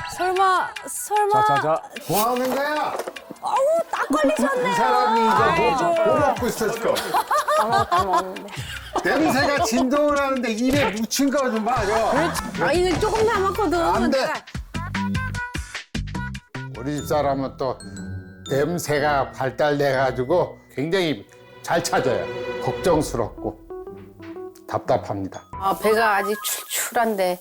설마. 자. 뭐 하는 거야? 어우, 딱 걸리셨네요. 이 사람이 이제 뭐 먹고 있었어? 냄새가 진동을 하는데 입에 묻힌 거 좀 봐요. 아, 이거 조금 남았거든. 안 돼. 우리 집사람은 또 냄새가 발달돼가지고 굉장히 잘 찾아요. 걱정스럽고 답답합니다. 아, 배가 아직 출출한데.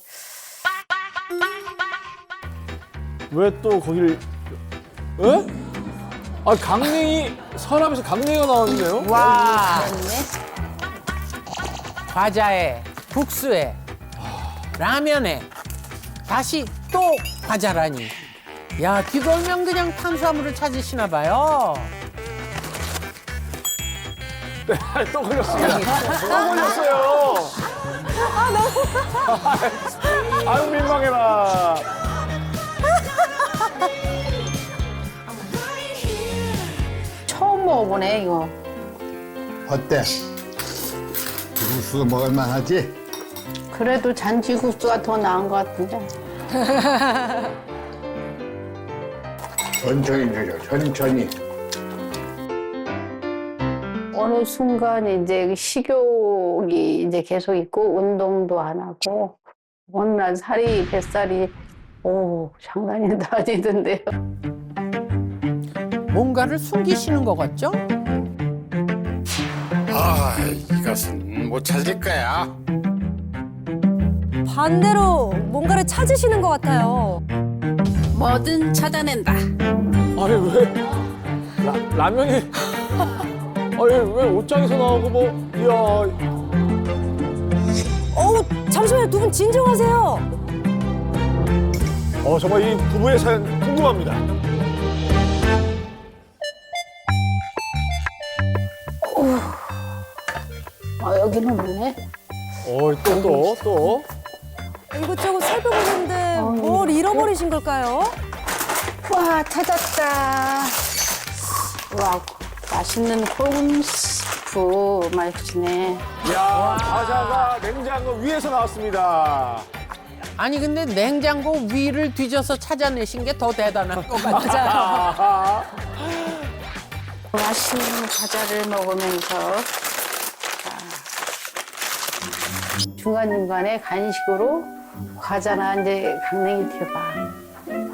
왜 또 거기를? 에? 아 강냉이 서랍에서 강냉이가 나왔네요. 와, 됐네. 과자에, 국수에, 라면에, 다시 또 과자라니. 야, 뒤돌면 그냥 탄수화물을 찾으시나 봐요. 또 걸렸습니다. 또 걸렸어요. 아유 민망해라. 처음 먹어보네, 이거. 어때? 국수 먹을만 하지? 그래도 잔치국수가 더 나은 것 같은데. 천천히 드려, 천천히. 어느 순간 이제 식욕이 이제 계속 있고 운동도 안 하고 어느 날 뱃살이 장난이 아니던데요. 뭔가를 숨기시는 것 같죠? 아, 이것은 못 찾을 거야. 반대로 뭔가를 찾으시는 것 같아요. 뭐든 찾아낸다. 아니 왜 라면이? 아니 왜 옷장에서 나오고 뭐? 이야. 어우, 잠시만요. 두 분 진정하세요. 정말 이 부부의 사연 궁금합니다. 여기는 없네. 또. 이것저것 살펴보는데 뭘 잃어버리신 걸까요? 와, 찾았다. 와, 맛있는 콩스프 맛있네. 야 과자가 냉장고 위에서 나왔습니다. 아니, 근데 냉장고 위를 뒤져서 찾아내신 게 더 대단한 것 같아요. 맛있는 과자를 먹으면서 중간중간에 간식으로 과자나 이제 강냉이 대박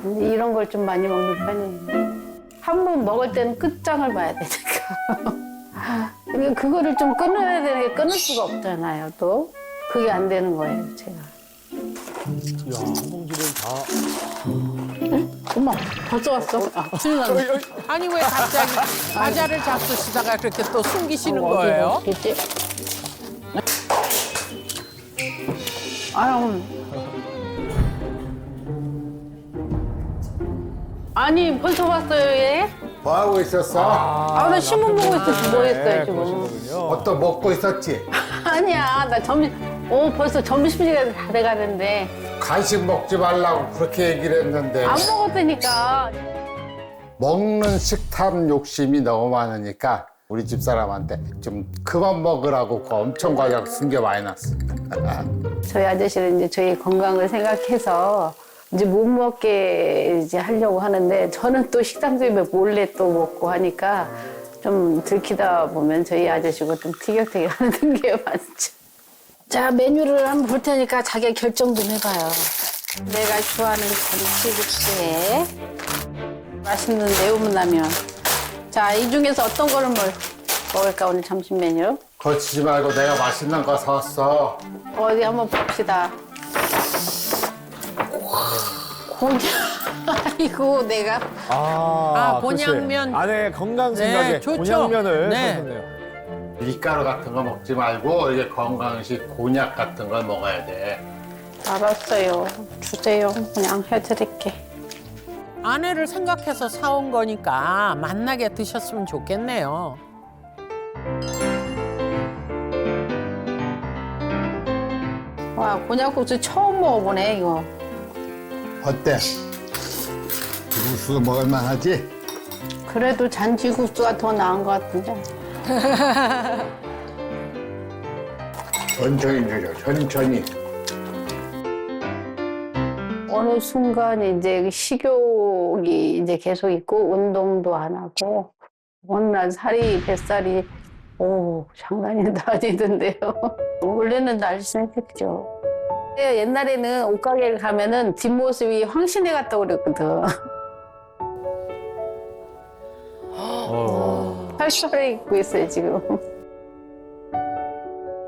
이제 이런 걸 좀 많이 먹는 편이에요. 한 번 먹을 때는 끝장을 봐야 되니까 그거를 좀 끊어야 되는 게 끊을 수가 없잖아요. 또 그게 안 되는 거예요, 제가. 이야 한 봉지를 다. 엄마 벌써 왔어? 큰일 났네. 아니, 왜 갑자기 과자를 잡수시다가 그렇게 또 숨기시는 거예요? 어디 있지? 아유. 아니 벌써 왔어요 얘? 뭐 하고 있었어? 나 신문 보고 있었지 뭐 했어요 지금. 그러시거든요. 또 먹고 있었지? 아니야 나 벌써 점심시간이 다 돼가는데 간식 먹지 말라고 그렇게 얘기를 했는데 안 먹었다니까. 먹는 식탐 욕심이 너무 많으니까 우리 집사람한테 좀 그만 먹으라고 엄청 과자 숨겨 많이 놨어. 저희 아저씨는 이제 저희 건강을 생각해서 이제 못 먹게 이제 하려고 하는데 저는 또 식당집에 몰래 또 먹고 하니까 좀 들키다 보면 저희 아저씨가 좀 티격태격 하는 게 많죠. 자, 메뉴를 한번 볼 테니까 자기가 결정 좀 해봐요. 내가 좋아하는 잔치국수에 맛있는 매운라면. 자, 이 중에서 어떤 거를 먹을까, 오늘 점심 메뉴? 거치지 말고 내가 맛있는 거 사왔어. 어디 한번 봅시다. 고기. 아이고, 내가. 곤약면. 글쎄. 아내 건강 생각에 네, 좋죠. 곤약면을 네. 사셨네요. 밀가루 같은 거 먹지 말고 이게 건강식 곤약 같은 걸 먹어야 돼. 알았어요. 주세요. 그냥 해드릴게. 아내를 생각해서 사온 거니까 맛나게 드셨으면 좋겠네요. 와, 곤약국수 처음 먹어보네, 이거. 어때? 국수 먹을만 하지? 그래도 잔치국수가 더 나은 것 같은데. 천천히 드려, 천천히. 어느 순간 이제 식욕이 이제 계속 있고 운동도 안 하고 어느 날 뱃살이 장난이 아니던데요. 원래는 날씬했죠. 옛날에는 옷가게를 가면은 뒷모습이 황신혜 같다고 그랬거든. 팔쇼를 입고 있어요 지금.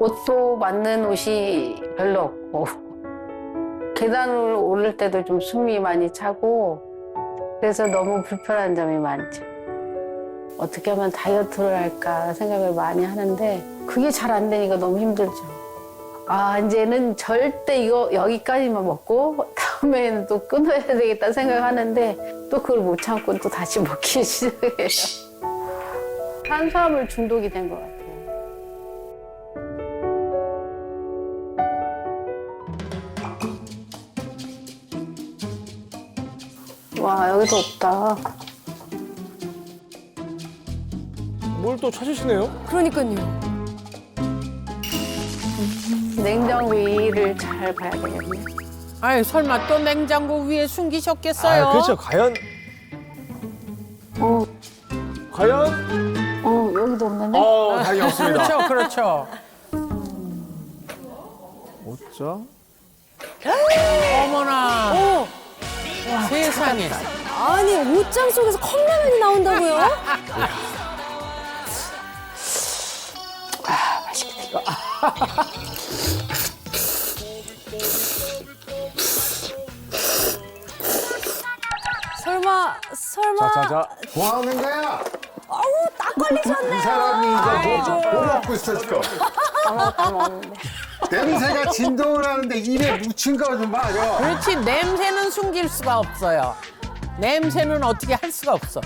옷도 맞는 옷이 별로 없고 계단을 오를 때도 좀 숨이 많이 차고 그래서 너무 불편한 점이 많죠. 어떻게 하면 다이어트를 할까 생각을 많이 하는데 그게 잘 안 되니까 너무 힘들죠. 이제는 절대 이거 여기까지만 먹고 다음에는 또 끊어야 되겠다 생각하는데 또 그걸 못 참고 또 다시 먹기 시작해요. 탄수화물 중독이 된 것 같아요. 와, 여기도 없다. 뭘 또 찾으시네요? 그러니까요. 냉장고 위를 잘 봐야 되겠네. 아유, 설마 또 냉장고 위에 숨기셨겠어요? 아, 그렇죠. 과연 어, 여기도 없는데? 당연히 없습니다. 그렇죠, 그렇죠. 어쩌? 어머나. 세상에. 아니 옷장 속에서 컵라면이 나온다고요? 설마 자. 뭐 하는 거야? 딱 걸리셨네요. 이 사람이 이제 뭐 먹고 있었어? 다 먹는데. 냄새가 진동을 하는데 입에 묻힌 거 좀 봐요. 그렇지, 냄새는 숨길 수가 없어요. 냄새는 어떻게 할 수가 없어.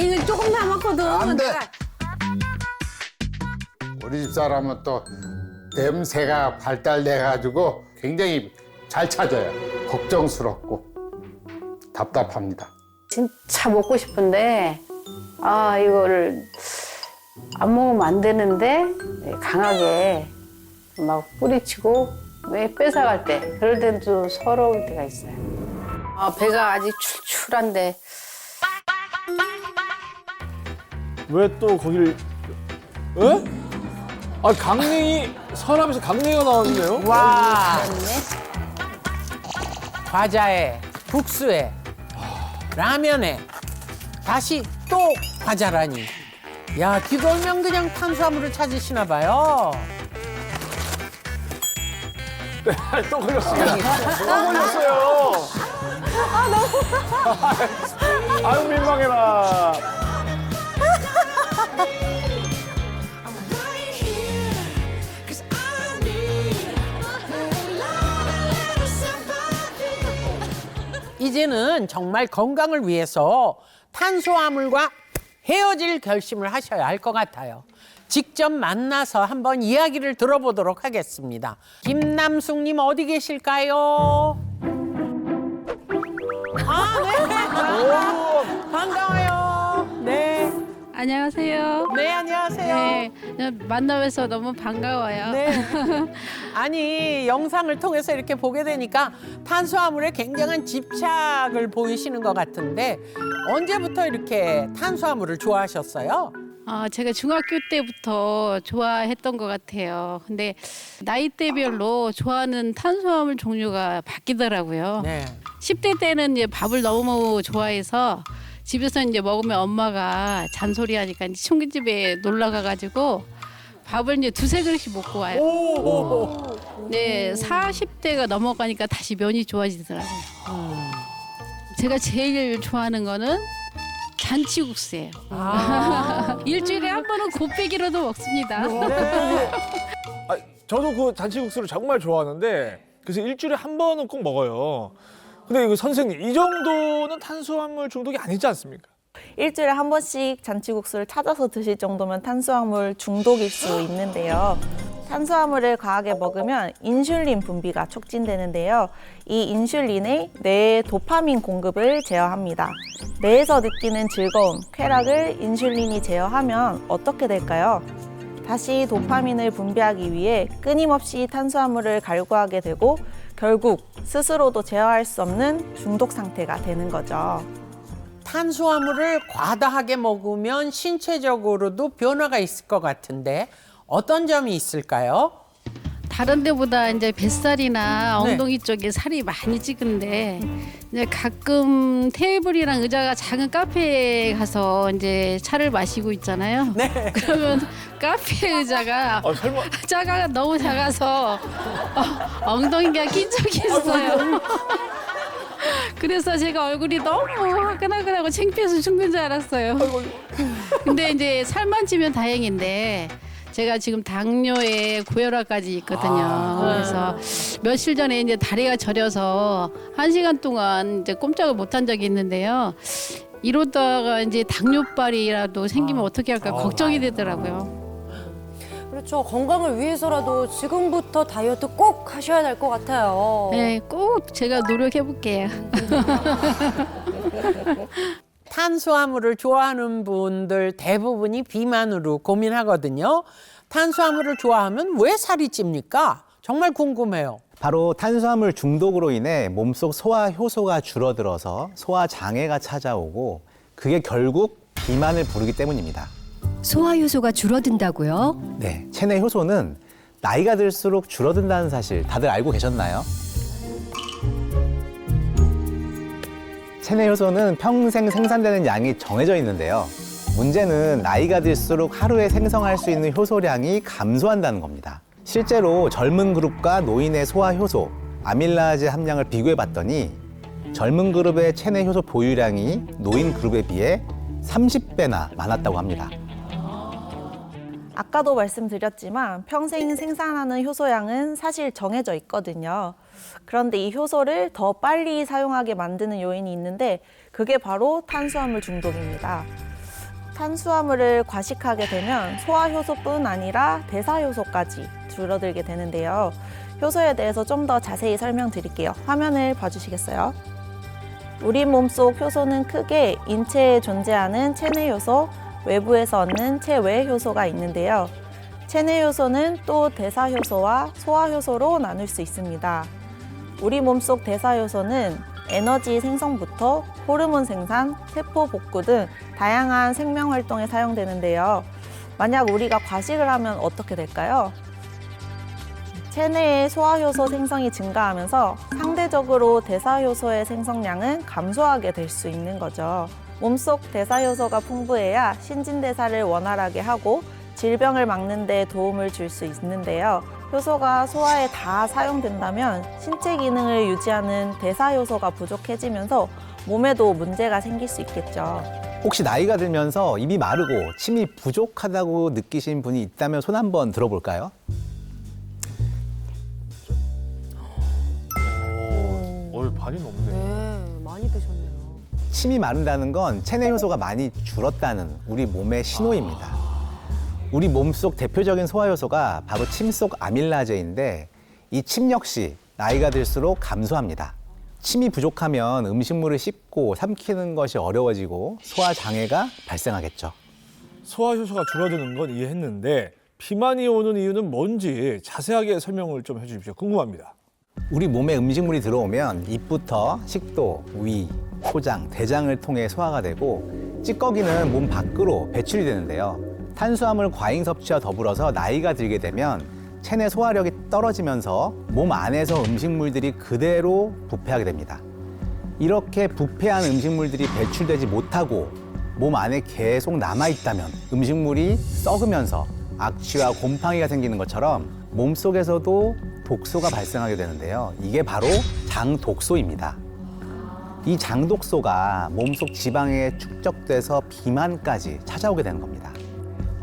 이거 조금 남았거든. 안 돼. 우리 집 사람은 또 냄새가 발달돼가지고 굉장히 잘 찾아요. 걱정스럽고 답답합니다. 진짜 먹고 싶은데 이거를 안 먹으면 안 되는데 강하게 막 뿌리치고 왜 뺏어갈 때 그럴 때는 좀 서러울 때가 있어요. 배가 아직 출출한데 왜 또 거기를? 에? 강냉이 서랍에서 강냉이가 나왔네요. 와, 그렇네. 과자에, 국수에, 라면에, 다시 또 과자라니. 야, 뒤돌면 그냥 탄수화물을 찾으시나 봐요. 또 걸렸습니다. 또 걸렸어요. 아유 민망해라. 이제는 정말 건강을 위해서 탄수화물과 헤어질 결심을 하셔야 할 것 같아요. 직접 만나서 한번 이야기를 들어보도록 하겠습니다. 김남숙님 어디 계실까요? 네. 반가워요. 네. 안녕하세요. 네, 안녕하세요. 네, 만나뵈서 너무 반가워요. 네. 아니, 영상을 통해서 이렇게 보게 되니까 탄수화물에 굉장한 집착을 보이시는 것 같은데 언제부터 이렇게 탄수화물을 좋아하셨어요? 제가 중학교 때부터 좋아했던 것 같아요. 근데 나이대별로 좋아하는 탄수화물 종류가 바뀌더라고요. 네. 10대 때는 이제 밥을 너무 좋아해서 집에서 이제 먹으면 엄마가 잔소리하니까 이제 친구집에 놀러 가가지고 밥을 이제 두세 그릇씩 먹고 와요. 네, 40대가 넘어가니까 다시 면이 좋아지더라고요. 제가 제일 좋아하는 거는 잔치국수예요. 일주일에 한 번은 곱빼기로도 먹습니다. 저도 그 잔치국수를 정말 좋아하는데 그래서 일주일에 한 번은 꼭 먹어요. 근데 이거 선생님 이 정도는 탄수화물 중독이 아니지 않습니까? 일주일에 한 번씩 잔치국수를 찾아서 드실 정도면 탄수화물 중독일 수 있는데요. 탄수화물을 과하게 먹으면 인슐린 분비가 촉진되는데요. 이 인슐린이 뇌의 도파민 공급을 제어합니다. 뇌에서 느끼는 즐거움, 쾌락을 인슐린이 제어하면 어떻게 될까요? 다시 도파민을 분비하기 위해 끊임없이 탄수화물을 갈구하게 되고 결국 스스로도 제어할 수 없는 중독 상태가 되는 거죠. 탄수화물을 과다하게 먹으면 신체적으로도 변화가 있을 것 같은데 어떤 점이 있을까요? 다른 데보다 이제 뱃살이나 네. 엉덩이 쪽에 살이 많이 찌는데 이제 가끔 테이블이랑 의자가 작은 카페에 가서 이제 차를 마시고 있잖아요. 네. 그러면 카페 의자가 설마 너무 작아서 엉덩이가 낀 적이 있어요. 그래서 제가 얼굴이 너무 화끈화끈하고 창피해서 죽는 줄 알았어요. 근데 이제 살만 찌면 다행인데 제가 지금 당뇨에 고혈압까지 있거든요. 그래서 며칠 전에 이제 다리가 저려서 1시간 동안 이제 꼼짝을 못한 적이 있는데요. 이러다가 이제 당뇨발이라도 생기면 어떻게 할까 걱정이 되더라고요. 그렇죠. 건강을 위해서라도 지금부터 다이어트 꼭 하셔야 될 것 같아요. 네, 꼭 제가 노력해 볼게요. 탄수화물을 좋아하는 분들 대부분이 비만으로 고민하거든요. 탄수화물을 좋아하면 왜 살이 찝니까? 정말 궁금해요. 바로 탄수화물 중독으로 인해 몸속 소화 효소가 줄어들어서 소화 장애가 찾아오고 그게 결국 비만을 부르기 때문입니다. 소화 효소가 줄어든다고요? 네, 체내 효소는 나이가 들수록 줄어든다는 사실 다들 알고 계셨나요? 체내 효소는 평생 생산되는 양이 정해져 있는데요. 문제는 나이가 들수록 하루에 생성할 수 있는 효소량이 감소한다는 겁니다. 실제로 젊은 그룹과 노인의 소화 효소, 아밀라제 함량을 비교해 봤더니 젊은 그룹의 체내 효소 보유량이 노인 그룹에 비해 30배나 많았다고 합니다. 아까도 말씀드렸지만 평생 생산하는 효소량은 사실 정해져 있거든요. 그런데 이 효소를 더 빨리 사용하게 만드는 요인이 있는데 그게 바로 탄수화물 중독입니다. 탄수화물을 과식하게 되면 소화효소뿐 아니라 대사효소까지 줄어들게 되는데요. 효소에 대해서 좀 더 자세히 설명드릴게요. 화면을 봐주시겠어요? 우리 몸속 효소는 크게 인체에 존재하는 체내 효소, 외부에서 얻는 체외 효소가 있는데요. 체내 효소는 또 대사 효소와 소화 효소로 나눌 수 있습니다. 우리 몸속 대사 효소는 에너지 생성부터 호르몬 생산, 세포 복구 등 다양한 생명 활동에 사용되는데요. 만약 우리가 과식을 하면 어떻게 될까요? 체내의 소화효소 생성이 증가하면서 상대적으로 대사효소의 생성량은 감소하게 될 수 있는 거죠. 몸속 대사효소가 풍부해야 신진대사를 원활하게 하고 질병을 막는 데 도움을 줄 수 있는데요. 효소가 소화에 다 사용된다면 신체 기능을 유지하는 대사효소가 부족해지면서 몸에도 문제가 생길 수 있겠죠. 혹시 나이가 들면서 입이 마르고 침이 부족하다고 느끼신 분이 있다면 손 한번 들어볼까요? 반이 넘네. 네, 많이 드셨네요. 침이 마른다는 건 체내 효소가 많이 줄었다는 우리 몸의 신호입니다. 우리 몸속 대표적인 소화효소가 바로 침 속 아밀라제인데 이 침 역시 나이가 들수록 감소합니다. 침이 부족하면 음식물을 씹고 삼키는 것이 어려워지고 소화 장애가 발생하겠죠. 소화 효소가 줄어드는 건 이해했는데 비만이 오는 이유는 뭔지 자세하게 설명을 좀 해주십시오. 궁금합니다. 우리 몸에 음식물이 들어오면 입부터 식도, 위, 소장, 대장을 통해 소화가 되고 찌꺼기는 몸 밖으로 배출이 되는데요. 탄수화물 과잉 섭취와 더불어서 나이가 들게 되면 체내 소화력이 떨어지면서 몸 안에서 음식물들이 그대로 부패하게 됩니다. 이렇게 부패한 음식물들이 배출되지 못하고 몸 안에 계속 남아있다면 음식물이 썩으면서 악취와 곰팡이가 생기는 것처럼 몸속에서도 독소가 발생하게 되는데요. 이게 바로 장독소입니다. 이 장독소가 몸속 지방에 축적돼서 비만까지 찾아오게 되는 겁니다.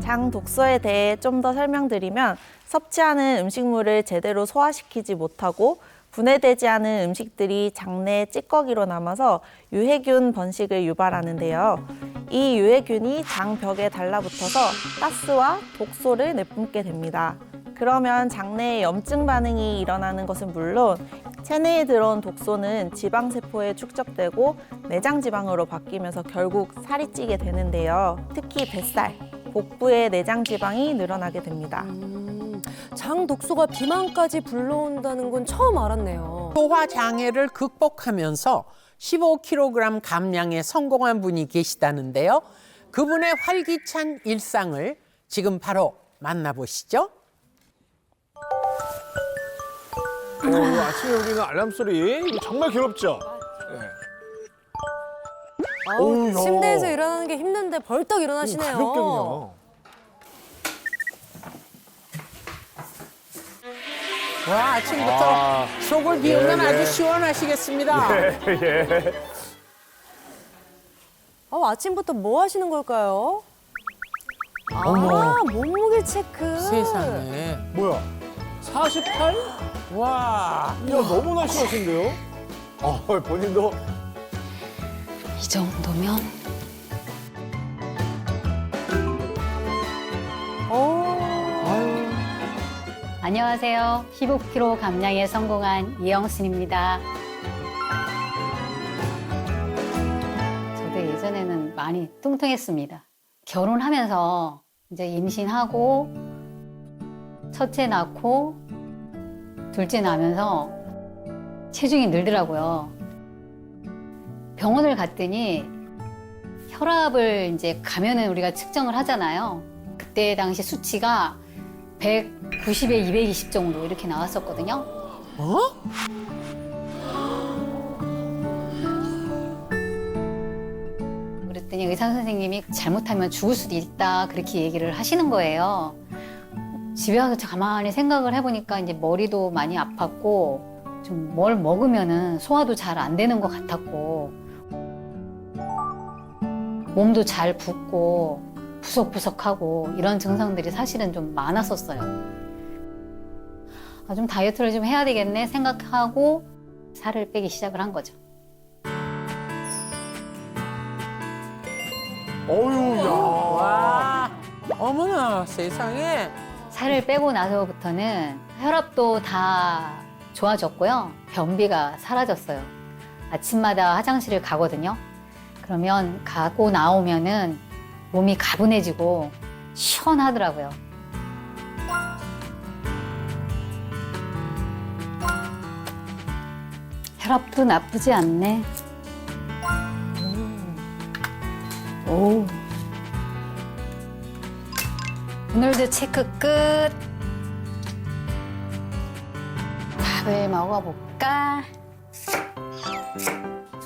장독소에 대해 좀 더 설명드리면 섭취하는 음식물을 제대로 소화시키지 못하고 분해되지 않은 음식들이 장내 찌꺼기로 남아서 유해균 번식을 유발하는데요. 이 유해균이 장벽에 달라붙어서 가스와 독소를 내뿜게 됩니다. 그러면 장내에 염증 반응이 일어나는 것은 물론 체내에 들어온 독소는 지방세포에 축적되고 내장 지방으로 바뀌면서 결국 살이 찌게 되는데요. 특히 뱃살, 복부의 내장 지방이 늘어나게 됩니다. 장 독소가 비만까지 불러온다는 건 처음 알았네요. 소화 장애를 극복하면서 15kg 감량에 성공한 분이 계시다는데요. 그분의 활기찬 일상을 지금 바로 만나보시죠. 아침에 울리는 알람 소리 이거 정말 괴롭죠? 아우, 야. 침대에서 일어나는 게 힘든데 벌떡 일어나시네요. 가볍게 그냥. 와, 아침부터 속을 비우면 예, 예. 아주 시원하시겠습니다. 아침부터 뭐 하시는 걸까요? 몸무게 체크. 세상에. 뭐야? 48? 와. 야, 너무나 심하신데요? 본인도 이 정도면 안녕하세요. 15kg 감량에 성공한 이영순입니다. 저도 예전에는 많이 뚱뚱했습니다. 결혼하면서 이제 임신하고 첫째 낳고 둘째 낳으면서 체중이 늘더라고요. 병원을 갔더니 혈압을 이제 가면은 우리가 측정을 하잖아요. 그때 당시 수치가 190에 220 정도 이렇게 나왔었거든요. 그랬더니 의사 선생님이 잘못하면 죽을 수도 있다 그렇게 얘기를 하시는 거예요. 집에 와서 가만히 생각을 해보니까 이제 머리도 많이 아팠고 좀 뭘 먹으면은 소화도 잘 안 되는 것 같았고 몸도 잘 붓고 푸석푸석하고 이런 증상들이 사실은 좀 많았었어요. 좀 다이어트를 좀 해야 되겠네 생각하고 살을 빼기 시작을 한 거죠. 어유, 야. 와. 어머나, 세상에. 살을 빼고 나서부터는 혈압도 다 좋아졌고요. 변비가 사라졌어요. 아침마다 화장실을 가거든요. 그러면 가고 나오면은 몸이 가분해지고 시원하더라고요. 혈압도 나쁘지 않네. 오. 오늘도 체크 끝. 밥을 먹어볼까?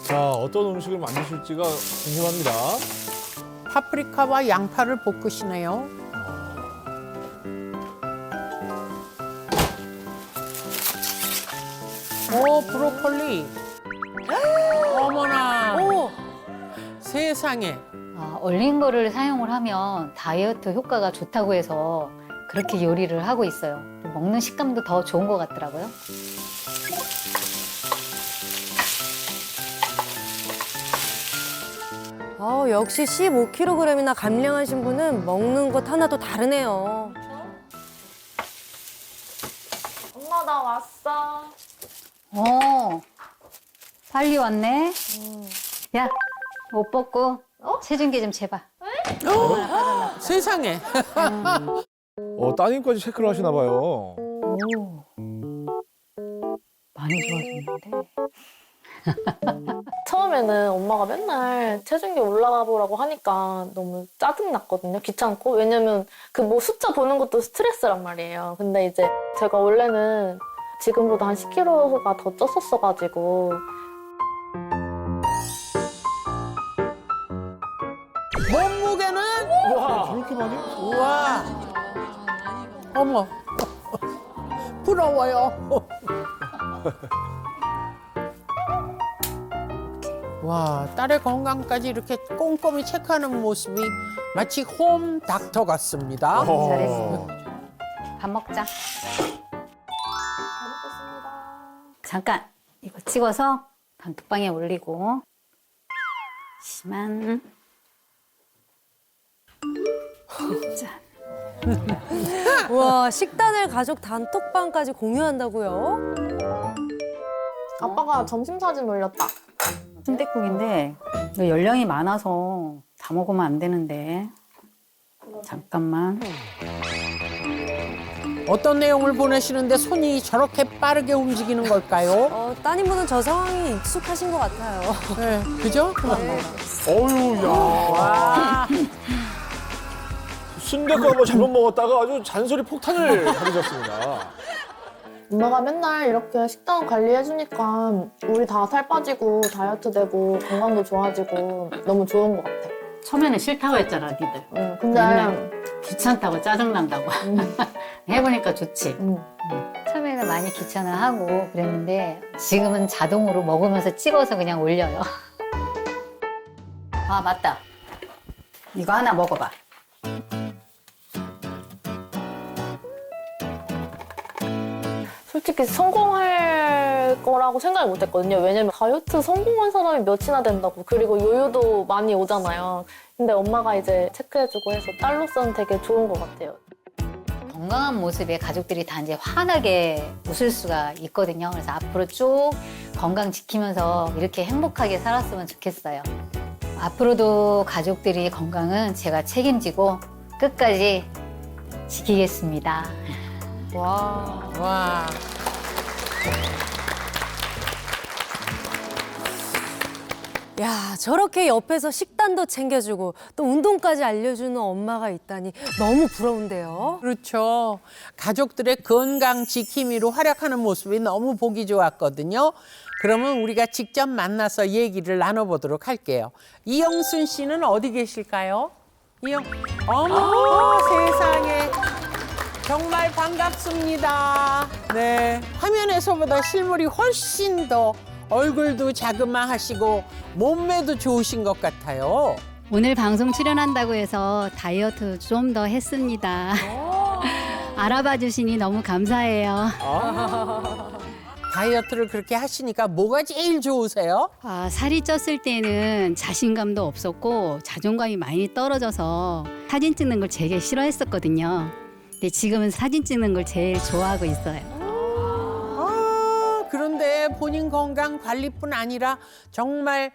자, 어떤 음식을 만드실지가 궁금합니다. 파프리카와 양파를 볶으시네요. 오, 브로콜리. 어머나. 세상에. 얼린 거를 사용을 하면 다이어트 효과가 좋다고 해서 그렇게 요리를 하고 있어요. 먹는 식감도 더 좋은 것 같더라고요. 역시 15kg이나 감량하신 분은 먹는 것 하나도 다르네요. 엄마 나 왔어. 빨리 왔네. 야, 옷 벗고 체중계 좀 재봐. 세상에. 따님까지 체크를 하시나 봐요. 많이 좋아졌는데. 처음에는 엄마가 맨날 체중계 올라가 보라고 하니까 너무 짜증났거든요. 귀찮고. 왜냐면 그 뭐 숫자 보는 것도 스트레스란 말이에요. 근데 이제 제가 원래는 지금보다 한 10kg가 더 쪘었어가지고 몸무게는? 와, 저렇게 많이? 우와. 어머. 부러워요. 와, 딸의 건강까지 이렇게 꼼꼼히 체크하는 모습이 마치 홈 닥터 같습니다. 잘했어. 밥 먹자. 잠깐 이거 찍어서 단톡방에 올리고. 심한. 짠. 와, 식단을 가족 단톡방까지 공유한다고요? 아빠가 점심 사진 올렸다. 순댓국인데 이거 열량이 많아서 다 먹으면 안 되는데. 잠깐만. 어떤 내용을 보내시는데 손이 저렇게 빠르게 움직이는 걸까요? 따님분은 저 상황이 익숙하신 것 같아요. 네, 그죠? 어유, 야. 와. 순댓국 한번 잘못 먹었다가 아주 잔소리 폭탄을 가르쳤습니다. 엄마가 맨날 이렇게 식단 관리해주니까 우리 다 살 빠지고 다이어트 되고 건강도 좋아지고 너무 좋은 것 같아. 처음에는 싫다고 했잖아, 니들. 근데 귀찮다고 짜증난다고. 해보니까 좋지. 처음에는 많이 귀찮아하고 그랬는데 지금은 자동으로 먹으면서 찍어서 그냥 올려요. 아, 맞다. 이거 하나 먹어봐. 솔직히 성공할 거라고 생각을 못 했거든요. 왜냐면 다이어트 성공한 사람이 몇이나 된다고. 그리고 요요도 많이 오잖아요. 근데 엄마가 이제 체크해주고 해서 딸로서는 되게 좋은 것 같아요. 건강한 모습에 가족들이 다 이제 환하게 웃을 수가 있거든요. 그래서 앞으로 쭉 건강 지키면서 이렇게 행복하게 살았으면 좋겠어요. 앞으로도 가족들이 건강은 제가 책임지고 끝까지 지키겠습니다. 와. 와. 야, 저렇게 옆에서 식단도 챙겨주고 또 운동까지 알려주는 엄마가 있다니 너무 부러운데요. 그렇죠. 가족들의 건강 지킴이로 활약하는 모습이 너무 보기 좋았거든요. 그러면 우리가 직접 만나서 얘기를 나눠보도록 할게요. 이영순 씨는 어디 계실까요? 어머, 세상에. 정말 반갑습니다. 네. 화면에서보다 실물이 훨씬 더 얼굴도 자그마하시고 몸매도 좋으신 것 같아요. 오늘 방송 출연한다고 해서 다이어트 좀 더 했습니다. 알아봐 주시니 너무 감사해요. 다이어트를 그렇게 하시니까 뭐가 제일 좋으세요? 살이 쪘을 때는 자신감도 없었고 자존감이 많이 떨어져서 사진 찍는 걸 되게 싫어했었거든요. 근데 지금은 사진 찍는 걸 제일 좋아하고 있어요. 그런데 본인 건강 관리뿐 아니라 정말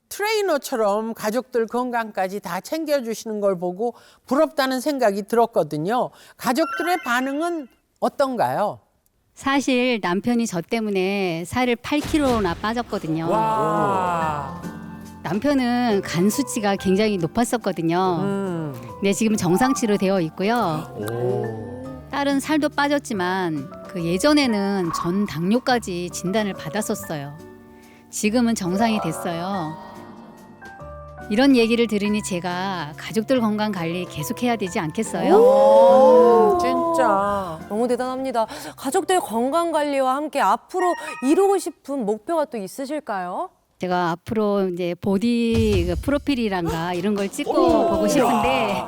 트레이너처럼 가족들 건강까지 다 챙겨주시는 걸 보고 부럽다는 생각이 들었거든요. 가족들의 반응은 어떤가요? 사실 남편이 저 때문에 살을 8kg나 빠졌거든요. 와. 남편은 간 수치가 굉장히 높았었거든요. 근데 지금 정상치로 되어 있고요. 딸은 살도 빠졌지만 그 예전에는 전 당뇨까지 진단을 받았었어요. 지금은 정상이 됐어요. 이런 얘기를 들으니 제가 가족들 건강 관리 계속해야 되지 않겠어요? 진짜 너무 대단합니다. 가족들 건강 관리와 함께 앞으로 이루고 싶은 목표가 또 있으실까요? 제가 앞으로 이제 보디 프로필이란가 이런 걸 찍고 보고 싶은데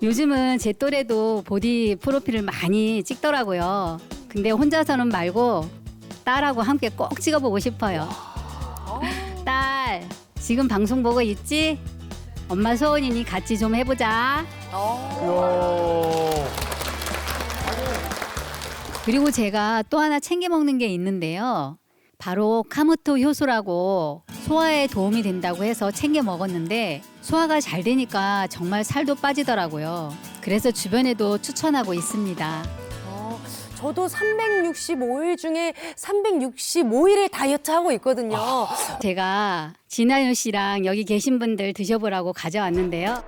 요즘은 제 또래도 보디 프로필을 많이 찍더라고요. 근데 혼자서는 말고 딸하고 함께 꼭 찍어보고 싶어요. 딸, 지금 방송 보고 있지? 엄마 소원이니 같이 좀 해보자. 그리고 제가 또 하나 챙겨 먹는 게 있는데요. 바로 카무토 효소라고 소화에 도움이 된다고 해서 챙겨 먹었는데 소화가 잘 되니까 정말 살도 빠지더라고요. 그래서 주변에도 추천하고 있습니다. 저도 365일 중에 365일을 다이어트 하고 있거든요. 제가 진아윤 씨랑 여기 계신 분들 드셔보라고 가져왔는데요.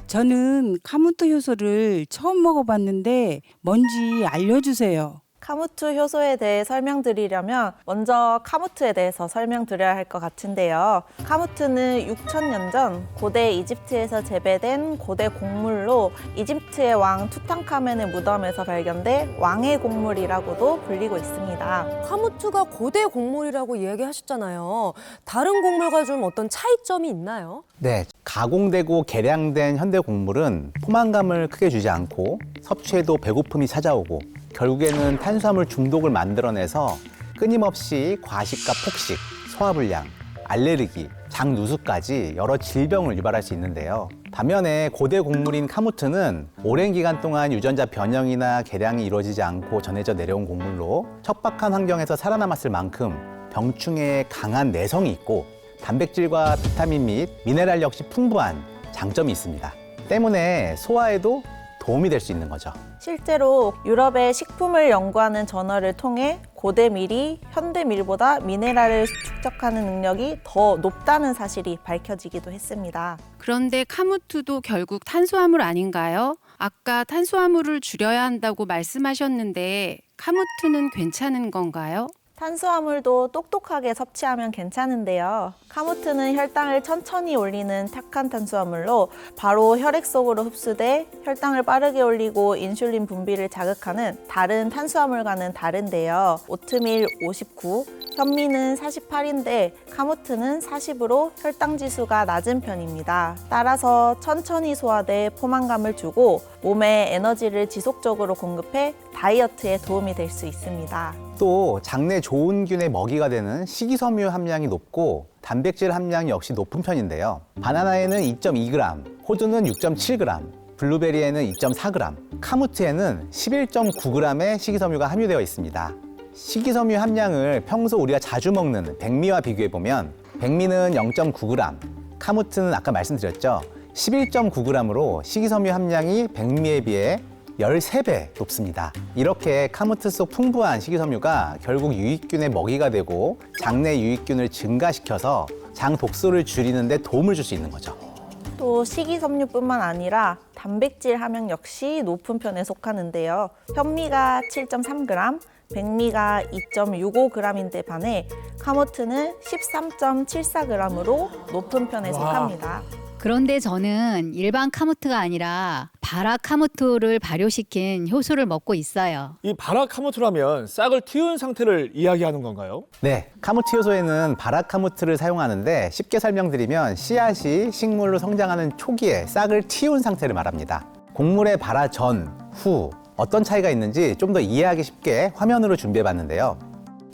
저는 카무토 효소를 처음 먹어봤는데 뭔지 알려주세요. 카무트 효소에 대해 설명드리려면 먼저 카무트에 대해서 설명드려야 할 것 같은데요. 카무트는 6,000년 전 고대 이집트에서 재배된 고대 곡물로 이집트의 왕 투탕카멘의 무덤에서 발견돼 왕의 곡물이라고도 불리고 있습니다. 카무트가 고대 곡물이라고 이야기하셨잖아요. 다른 곡물과 좀 어떤 차이점이 있나요? 네, 가공되고 개량된 현대 곡물은 포만감을 크게 주지 않고 섭취해도 배고픔이 찾아오고 결국에는 탄수화물 중독을 만들어내서 끊임없이 과식과 폭식, 소화불량, 알레르기, 장 누수까지 여러 질병을 유발할 수 있는데요. 반면에 고대 곡물인 카무트는 오랜 기간 동안 유전자 변형이나 개량이 이루어지지 않고 전해져 내려온 곡물로 척박한 환경에서 살아남았을 만큼 병충해에 강한 내성이 있고 단백질과 비타민 및 미네랄 역시 풍부한 장점이 있습니다. 때문에 소화에도 도움이 될 수 있는 거죠. 실제로 유럽의 식품을 연구하는 저널을 통해 고대 밀이 현대 밀보다 미네랄을 축적하는 능력이 더 높다는 사실이 밝혀지기도 했습니다. 그런데 카무트도 결국 탄수화물 아닌가요? 아까 탄수화물을 줄여야 한다고 말씀하셨는데 카무트는 괜찮은 건가요? 탄수화물도 똑똑하게 섭취하면 괜찮은데요. 카무트는 혈당을 천천히 올리는 탁한 탄수화물로 바로 혈액 속으로 흡수돼 혈당을 빠르게 올리고 인슐린 분비를 자극하는 다른 탄수화물과는 다른데요. 오트밀 59, 현미는 48인데 카무트는 40으로 혈당 지수가 낮은 편입니다. 따라서 천천히 소화돼 포만감을 주고 몸에 에너지를 지속적으로 공급해 다이어트에 도움이 될 수 있습니다. 또 장내 좋은균의 먹이가 되는 식이섬유 함량이 높고 단백질 함량이 역시 높은 편인데요. 바나나에는 2.2g, 호두는 6.7g, 블루베리에는 2.4g, 카무트에는 11.9g의 식이섬유가 함유되어 있습니다. 식이섬유 함량을 평소 우리가 자주 먹는 백미와 비교해보면 백미는 0.9g, 카무트는 아까 말씀드렸죠. 11.9g으로 식이섬유 함량이 백미에 비해 13배 높습니다. 이렇게 카무트 속 풍부한 식이섬유가 결국 유익균의 먹이가 되고 장내 유익균을 증가시켜서 장 독소를 줄이는 데 도움을 줄 수 있는 거죠. 또 식이섬유뿐만 아니라 단백질 함량 역시 높은 편에 속하는데요. 현미가 7.3g, 백미가 2.65g인데 반해 카무트는 13.74g으로 높은 편에 속합니다. 그런데 저는 일반 카무트가 아니라 바라 카무트를 발효시킨 효소를 먹고 있어요. 이 바라 카무트라면 싹을 틔운 상태를 이야기하는 건가요? 네, 카무트 효소에는 바라카무트를 사용하는데 쉽게 설명드리면 씨앗이 식물로 성장하는 초기에 싹을 틔운 상태를 말합니다. 곡물의 발화 전, 후 어떤 차이가 있는지 좀 더 이해하기 쉽게 화면으로 준비해봤는데요.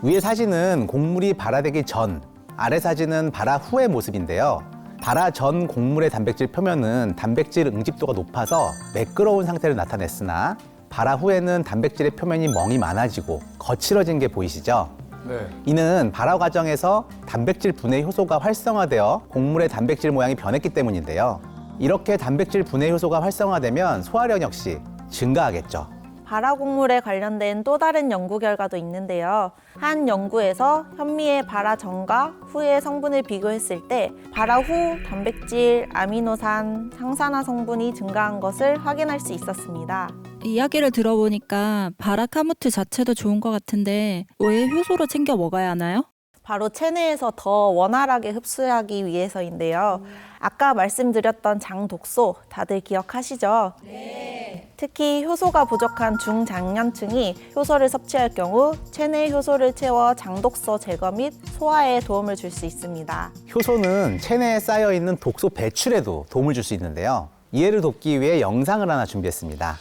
위의 사진은 곡물이 발화되기 전, 아래 사진은 발화 후의 모습인데요. 발화 전 곡물의 단백질 표면은 단백질 응집도가 높아서 매끄러운 상태를 나타냈으나 발화 후에는 단백질의 표면이 멍이 많아지고 거칠어진 게 보이시죠? 네. 이는 발화 과정에서 단백질 분해 효소가 활성화되어 곡물의 단백질 모양이 변했기 때문인데요. 이렇게 단백질 분해 효소가 활성화되면 소화력 역시 증가하겠죠. 발화 곡물에 관련된 또 다른 연구 결과도 있는데요. 한 연구에서 현미의 발화 전과 후의 성분을 비교했을 때 발화 후 단백질, 아미노산, 항산화 성분이 증가한 것을 확인할 수 있었습니다. 이야기를 들어보니까 바라카무트 자체도 좋은 것 같은데 왜 효소로 챙겨 먹어야 하나요? 바로 체내에서 더 원활하게 흡수하기 위해서인데요. 아까 말씀드렸던 장 독소 다들 기억하시죠? 네. 특히 효소가 부족한 중장년층이 효소를 섭취할 경우 체내 효소를 채워 장 독소 제거 및 소화에 도움을 줄 수 있습니다. 효소는 체내에 쌓여있는 독소 배출에도 도움을 줄 수 있는데요. 이해를 돕기 위해 영상을 하나 준비했습니다.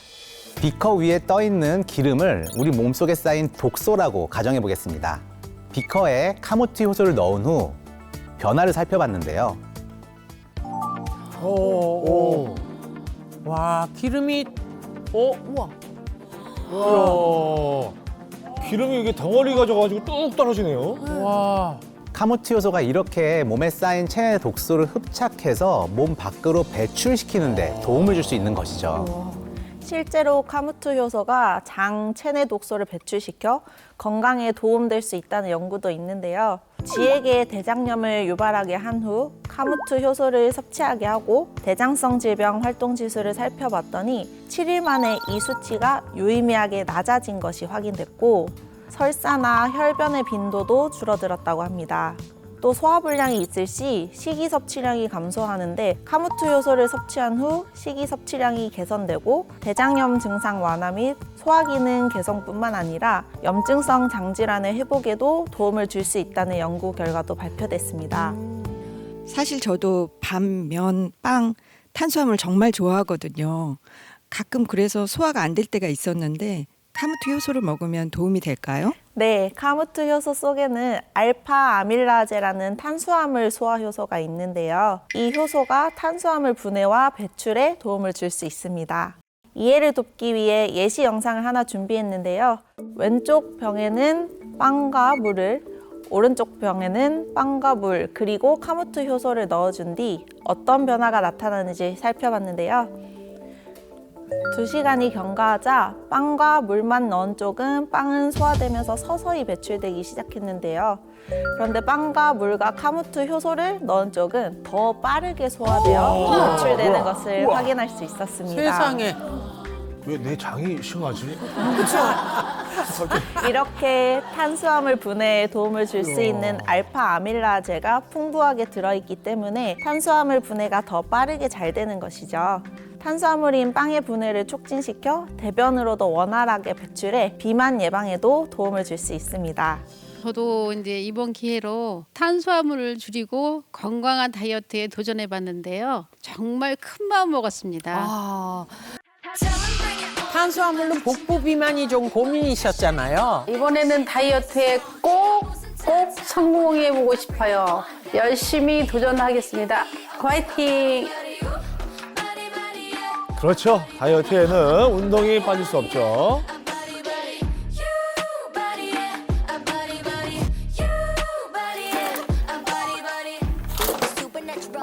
비커 위에 떠있는 기름을 우리 몸속에 쌓인 독소라고 가정해 보겠습니다. 비커에 카무트 효소를 넣은 후 변화를 살펴봤는데요. 와, 기름이 우와. 이야, 기름이 이게 덩어리가 져가지고 뚝 떨어지네요. 와. 카무트 효소가 이렇게 몸에 쌓인 체내 독소를 흡착해서 몸 밖으로 배출시키는 데 도움을 줄 수 있는 것이죠. 실제로 카무트 효소가 장 체내 독소를 배출시켜 건강에 도움될 수 있다는 연구도 있는데요. 쥐에게 대장염을 유발하게 한 후 카무트 효소를 섭취하게 하고 대장성 질병 활동 지수를 살펴봤더니 7일 만에 이 수치가 유의미하게 낮아진 것이 확인됐고 설사나 혈변의 빈도도 줄어들었다고 합니다. 또 소화불량이 있을 시 식이 섭취량이 감소하는데 카무트 효소를 섭취한 후 식이 섭취량이 개선되고 대장염 증상 완화 및 소화기능 개선뿐만 아니라 염증성 장질환의 회복에도 도움을 줄 수 있다는 연구 결과도 발표됐습니다. 사실 저도 밥, 면, 빵, 탄수화물 정말 좋아하거든요. 가끔 그래서 소화가 안 될 때가 있었는데 카무트 효소를 먹으면 도움이 될까요? 네, 카무트 효소 속에는 알파 아밀라제라는 탄수화물 소화 효소가 있는데요. 이 효소가 탄수화물 분해와 배출에 도움을 줄 수 있습니다. 이해를 돕기 위해 예시 영상을 하나 준비했는데요. 왼쪽 병에는 빵과 물을, 오른쪽 병에는 빵과 물, 그리고 카무트 효소를 넣어준 뒤 어떤 변화가 나타나는지 살펴봤는데요. 2시간이 경과하자 빵과 물만 넣은 쪽은 빵은 소화되면서 서서히 배출되기 시작했는데요. 그런데 빵과 물과 카무트 효소를 넣은 쪽은 더 빠르게 소화되어 배출되는 것을 우와. 확인할 수 있었습니다. 세상에. 왜 내 장이 심하지? 이렇게 탄수화물 분해에 도움을 줄 수 있는 알파 아밀라제가 풍부하게 들어있기 때문에 탄수화물 분해가 더 빠르게 잘 되는 것이죠. 탄수화물인 빵의 분해를 촉진시켜 대변으로도 원활하게 배출해 비만 예방에도 도움을 줄 수 있습니다. 저도 이제 이번 기회로 탄수화물을 줄이고 건강한 다이어트에 도전해 봤는데요. 정말 큰 마음 먹었습니다. 탄수화물로 복부 비만이 좀 고민이셨잖아요. 이번에는 다이어트에 꼭 성공해 보고 싶어요. 열심히 도전하겠습니다. 화이팅! 그렇죠. 다이어트에는 운동이 빠질 수 없죠.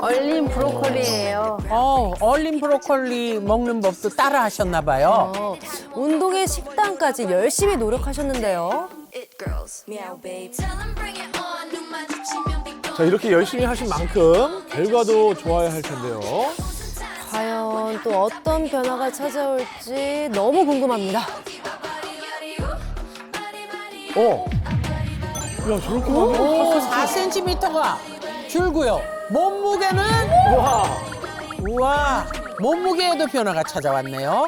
얼린 브로콜리예요. 얼린 브로콜리 먹는 법도 따라 하셨나 봐요. 운동에 식단까지 열심히 노력하셨는데요. 자, 이렇게 열심히 하신 만큼 결과도 좋아야 할 텐데요. 과연 또 어떤 변화가 찾아올지 너무 궁금합니다. 야, 저렇게 오, 많이 4cm가 줄고요. 몸무게는 우와, 몸무게에도 변화가 찾아왔네요.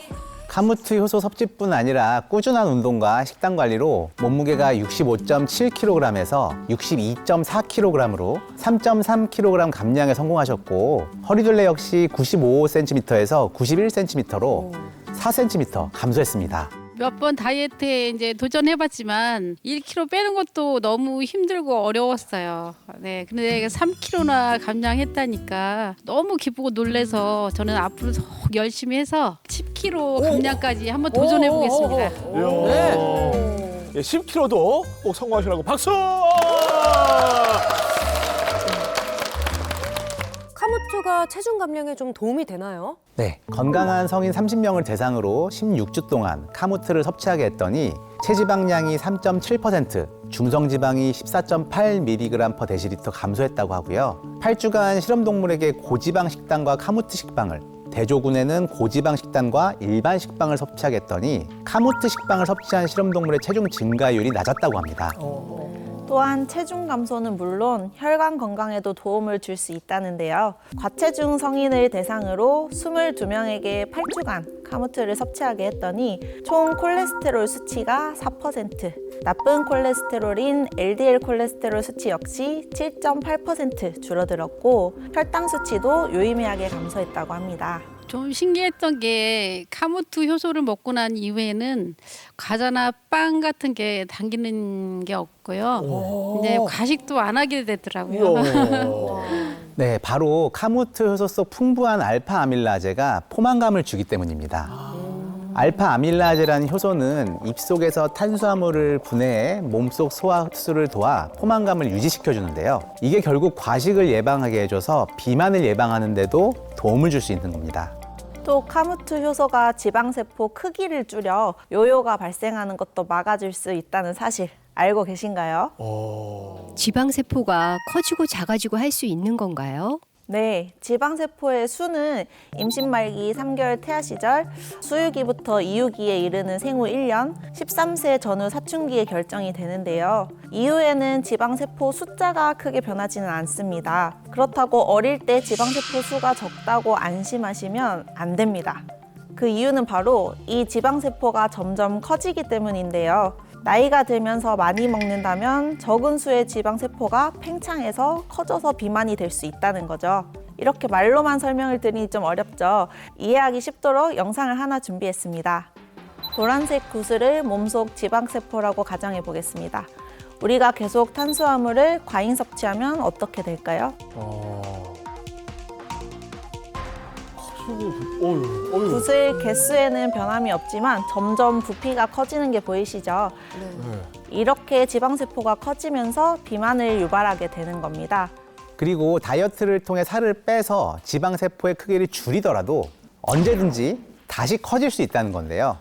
카무트 효소 섭취뿐 아니라 꾸준한 운동과 식단 관리로 몸무게가 65.7kg에서 62.4kg으로 3.3kg 감량에 성공하셨고 허리둘레 역시 95cm에서 91cm로 4cm 감소했습니다. 몇 번 다이어트에 이제 도전해봤지만 1kg 빼는 것도 너무 힘들고 어려웠어요. 네, 근데 3kg나 감량했다니까 너무 기쁘고 놀래서 저는 앞으로 더 열심히 해서 10kg 감량까지 한번 도전해보겠습니다. 네. 10kg도 꼭 성공하시라고 박수! 카무트가 체중 감량에 좀 도움이 되나요? 네, 건강한 성인 30명을 대상으로 16주 동안 카무트를 섭취하게 했더니 체지방량이 3.7%, 중성지방이 14.8mg/dL 감소했다고 하고요. 8주간 실험동물에게 고지방 식단과 카무트 식빵을, 대조군에는 고지방 식단과 일반 식빵을 섭취하게 했더니 카무트 식빵을 섭취한 실험동물의 체중 증가율이 낮았다고 합니다. 또한 체중 감소는 물론 혈관 건강에도 도움을 줄 수 있다는데요. 과체중 성인을 대상으로 22명에게 8주간 카무트를 섭취하게 했더니 총 콜레스테롤 수치가 4%, 나쁜 콜레스테롤인 LDL 콜레스테롤 수치 역시 7.8% 줄어들었고 혈당 수치도 유의미하게 감소했다고 합니다. 좀 신기했던 게 카무트 효소를 먹고 난 이후에는 과자나 빵 같은 게 당기는 게 없고요. 이제 과식도 안 하게 되더라고요. 네, 바로 카무트 효소 속 풍부한 알파 아밀라제가 포만감을 주기 때문입니다. 알파 아밀라제라는 효소는 입속에서 탄수화물을 분해해 몸속 소화 흡수를 도와 포만감을 유지시켜 주는데요. 이게 결국 과식을 예방하게 해줘서 비만을 예방하는 데도 도움을 줄 수 있는 겁니다. 또 카무트 효소가 지방세포 크기를 줄여 요요가 발생하는 것도 막아줄 수 있다는 사실 알고 계신가요? 지방세포가 커지고 작아지고 할 수 있는 건가요? 네, 지방세포의 수는 임신 말기 3개월 태아 시절, 수유기부터 이유기에 이르는 생후 1년, 13세 전후 사춘기에 결정이 되는데요. 이후에는 지방세포 숫자가 크게 변하지는 않습니다. 그렇다고 어릴 때 지방세포 수가 적다고 안심하시면 안 됩니다. 그 이유는 바로 이 지방세포가 점점 커지기 때문인데요. 나이가 들면서 많이 먹는다면 적은 수의 지방세포가 팽창해서 커져서 비만이 될 수 있다는 거죠. 이렇게 말로만 설명을 드리니 좀 어렵죠. 이해하기 쉽도록 영상을 하나 준비했습니다. 노란색 구슬을 몸속 지방세포라고 가정해 보겠습니다. 우리가 계속 탄수화물을 과잉 섭취하면 어떻게 될까요? 구슬 개수에는 변함이 없지만 점점 부피가 커지는 게 보이시죠? 이렇게 지방세포가 커지면서 비만을 유발하게 되는 겁니다. 그리고 다이어트를 통해 살을 빼서 지방세포의 크기를 줄이더라도 언제든지 다시 커질 수 있다는 건데요.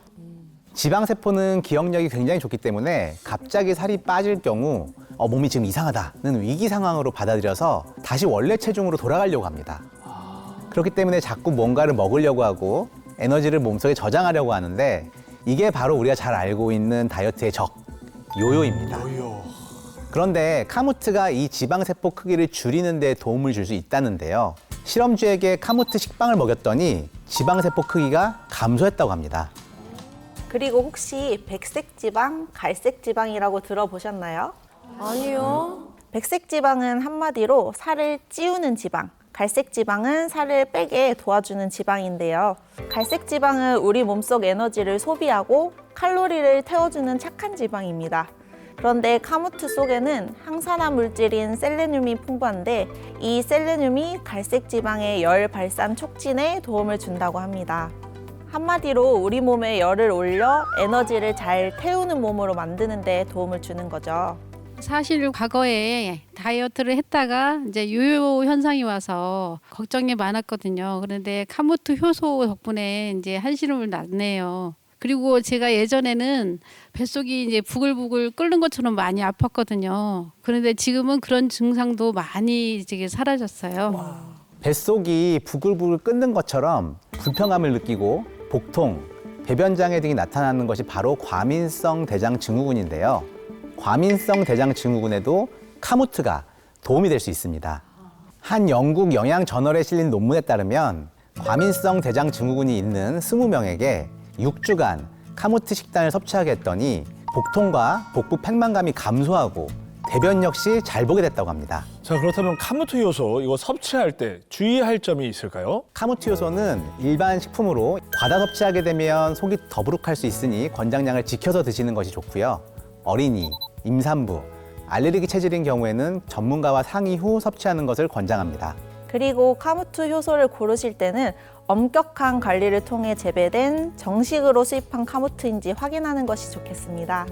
지방세포는 기억력이 굉장히 좋기 때문에 갑자기 살이 빠질 경우 몸이 지금 이상하다는 위기 상황으로 받아들여서 다시 원래 체중으로 돌아가려고 합니다. 그렇기 때문에 자꾸 뭔가를 먹으려고 하고 에너지를 몸속에 저장하려고 하는데 이게 바로 우리가 잘 알고 있는 다이어트의 적, 요요입니다. 그런데 카무트가 이 지방세포 크기를 줄이는 데 도움을 줄 수 있다는데요. 실험주에게 카무트 식빵을 먹였더니 지방세포 크기가 감소했다고 합니다. 그리고 혹시 백색 지방, 갈색 지방이라고 들어보셨나요? 아니요. 백색 지방은 한마디로 살을 찌우는 지방, 갈색 지방은 살을 빼게 도와주는 지방인데요. 갈색 지방은 우리 몸속 에너지를 소비하고 칼로리를 태워주는 착한 지방입니다. 그런데 카무트 속에는 항산화 물질인 셀레늄이 풍부한데 이 셀레늄이 갈색 지방의 열 발산 촉진에 도움을 준다고 합니다. 한마디로 우리 몸에 열을 올려 에너지를 잘 태우는 몸으로 만드는 데 도움을 주는 거죠. 사실 과거에 다이어트를 했다가 이제 요요 현상이 와서 걱정이 많았거든요. 그런데 카무트 효소 덕분에 이제 한시름을 놨네요. 그리고 제가 예전에는 뱃속이 이제 부글부글 끓는 것처럼 많이 아팠거든요. 그런데 지금은 그런 증상도 많이 이제 사라졌어요. 뱃속이 부글부글 끓는 것처럼 불편함을 느끼고 복통, 배변장애 등이 나타나는 것이 바로 과민성 대장 증후군인데요. 과민성 대장 증후군에도 카무트가 도움이 될 수 있습니다. 한 영국 영양 저널에 실린 논문에 따르면 과민성 대장 증후군이 있는 20명에게 6주간 카무트 식단을 섭취하게 했더니 복통과 복부 팽만감이 감소하고 대변 역시 잘 보게 됐다고 합니다. 자, 그렇다면 카무트 효소 이거 섭취할 때 주의할 점이 있을까요? 카무트 효소는 일반 식품으로 과다 섭취하게 되면 속이 더부룩할 수 있으니 권장량을 지켜서 드시는 것이 좋고요. 어린이, 임산부, 알레르기 체질인 경우에는 전문가와 상의 후 섭취하는 것을 권장합니다. 그리고 카무트 효소를 고르실 때는 엄격한 관리를 통해 재배된 정식으로 수입한 카무트인지 확인하는 것이 좋겠습니다.